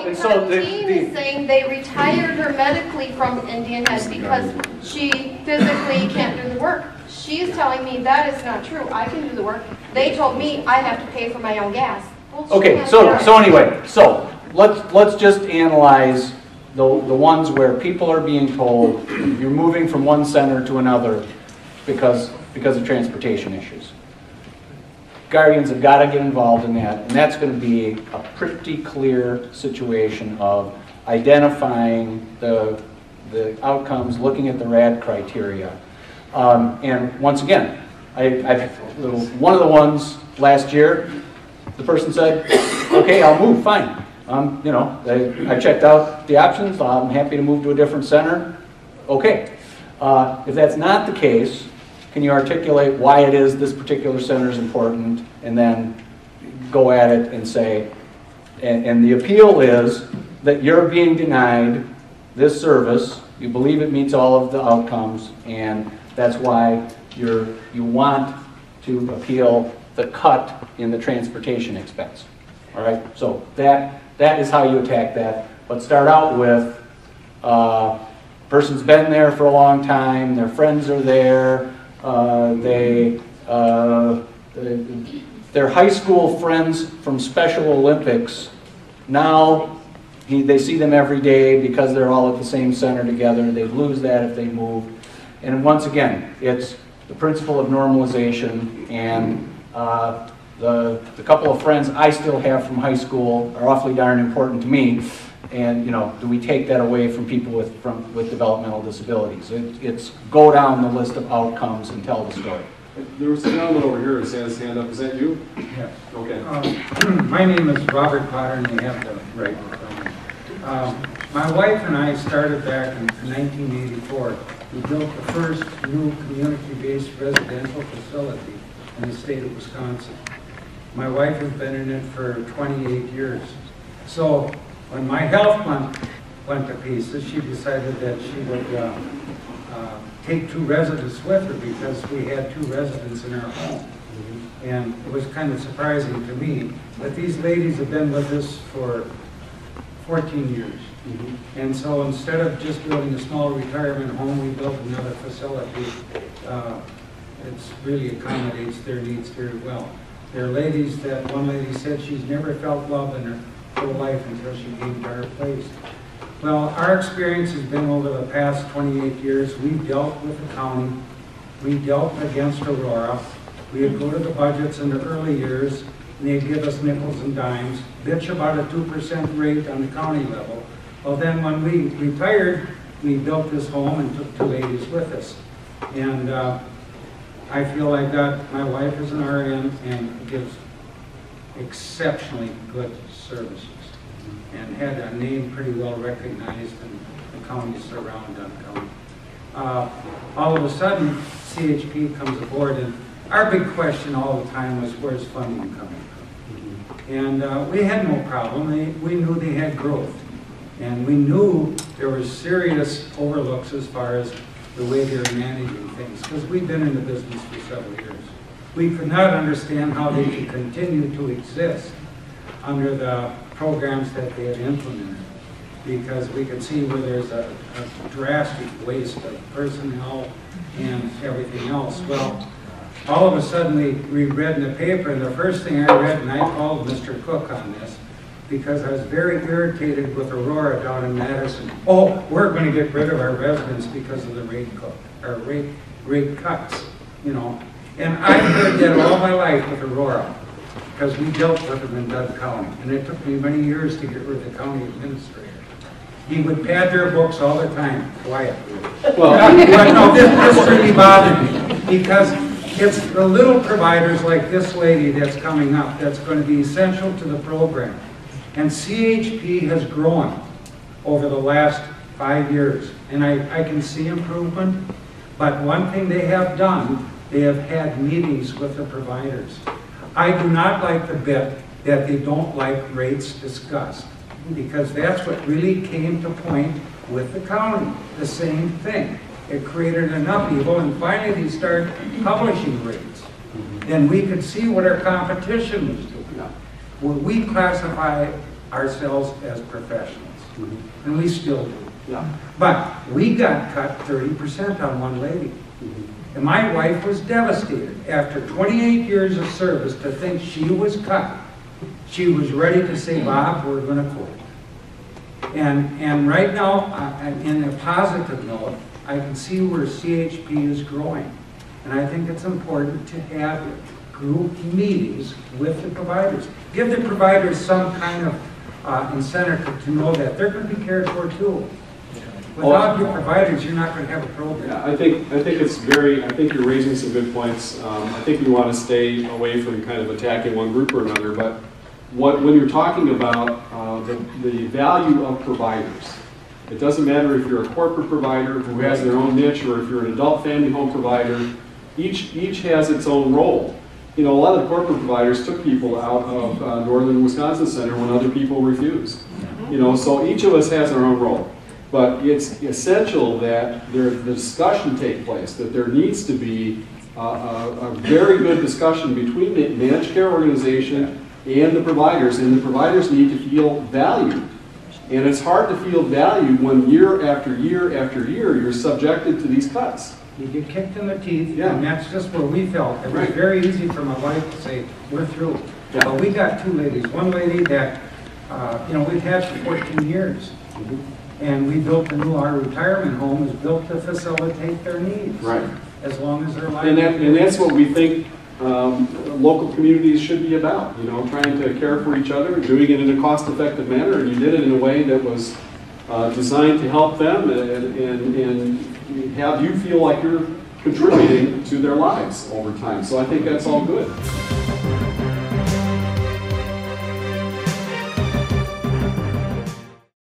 And so the team is saying they retired her medically from Indian Head because she physically can't do the work. She's telling me that is not true. I can do the work. They told me I have to pay for my own gas. Well, okay, so anyway, so let's just analyze the ones where people are being told you're moving from one center to another because of transportation issues. Guardians have got to get involved in that, and that's going to be a pretty clear situation of identifying the outcomes, looking at the RAD criteria. And once again, one of the ones last year, the person said, okay, I'll move, fine. You know, I checked out the options, I'm happy to move to a different center. Okay. If that's not the case, can you articulate why it is this particular center is important, and then go at it and say, and the appeal is that you're being denied this service, you believe it meets all of the outcomes, and that's why you want to appeal the cut in the transportation expense. All right, so that is how you attack that. But start out with person's been there for a long time, their friends are there, their high school friends from Special Olympics, now they see them every day because they're all at the same center together. They'd lose that if they moved. And once again, it's the principle of normalization, and the couple of friends I still have from high school are awfully darn important to me. And you know, do we take that away from people with developmental disabilities? It's go down the list of outcomes and tell the story. There was a gentleman over here who has his hand up. Is that you? Yes. Okay. My name is Robert Potter, and you have the right with me. My wife and I started back in 1984. We built the first new community-based residential facility in the state of Wisconsin. My wife has been in it for 28 years. So when my health went to pieces, she decided that she would take 2 residents with her because we had 2 residents in our home. And it was kind of surprising to me that these ladies have been with us for 14 years. And so instead of just building a small retirement home, we built another facility. It really accommodates their needs very well. There are ladies that, one lady said she's never felt love in her whole life until she came to our place. Well, our experience has been over the past 28 years, we've dealt with the county, we dealt against Aurora, we would go to the budgets in the early years, and they'd give us nickels and dimes, bitch about a 2% rate on the county level. Well, then when we retired, we built this home and took 2 ladies with us. And I feel like that my wife is an RN and gives exceptionally good services and had a name pretty well recognized in the counties around that county. All of a sudden, CHP comes aboard, and our big question all the time was, where's funding coming from? And we had no problem. We knew they had growth. And we knew there were serious overlooks as far as the way they were managing things, because we've been in the business for several years. We could not understand how they could continue to exist under the programs that they had implemented, because we could see where there's a drastic waste of personnel and everything else. Well, all of a sudden we read in the paper, and the first thing I read, and I called Mr. Cook on this, because I was very irritated with Aurora down in Madison. Oh, we're going to get rid of our residents because of the rate cuts, you know. And I've heard that all my life with Aurora, because we dealt with them in Dutch County, and it took me many years to get rid of the county administrator. He would pad their books all the time, quietly. Well, no, this really bothered me, because it's the little providers like this lady that's coming up that's going to be essential to the program. And CHP has grown over the last 5 years, and I can see improvement. But one thing they have done, they have had meetings with the providers. I do not like the bit that they don't like rates discussed, because that's what really came to point with the county, the same thing. It created an upheaval, and finally they started publishing rates. Then we could see what our competition was doing. Well, we classify ourselves as professionals, and we still do. But we got cut 30% on one lady. And my wife was devastated. After 28 years of service, to think she was cut, she was ready to say, Bob, we're going to quit. And right now, in a positive note, I can see where CHP is growing. And I think it's important to have group meetings with the providers. Give the providers some kind of incentive to know that they're going to be cared for too. Without your providers, you're not going to have a program. Yeah, I think you're raising some good points. I think we want to stay away from kind of attacking one group or another, but when you're talking about the value of providers, it doesn't matter if you're a corporate provider who has their own niche or if you're an adult family home provider, each has its own role. You know, a lot of the corporate providers took people out of northern Wisconsin Center when other people refused. You know, so each of us has our own role. But it's essential that the discussion take place, that there needs to be a very good discussion between the managed care organization and the providers need to feel valued. And it's hard to feel valued when year after year after year you're subjected to these cuts. You get kicked in the teeth, and that's just where we felt. It was very easy for my wife to say, we're through. But we got two ladies. One lady that, we've had for 14 years. And we built our retirement home is built to facilitate their needs. Right. As long as they're alive. And that's what we think local communities should be about, trying to care for each other, doing it in a cost-effective manner, and you did it in a way that was designed to help them and have you feel like you're contributing to their lives over time. So I think that's all good.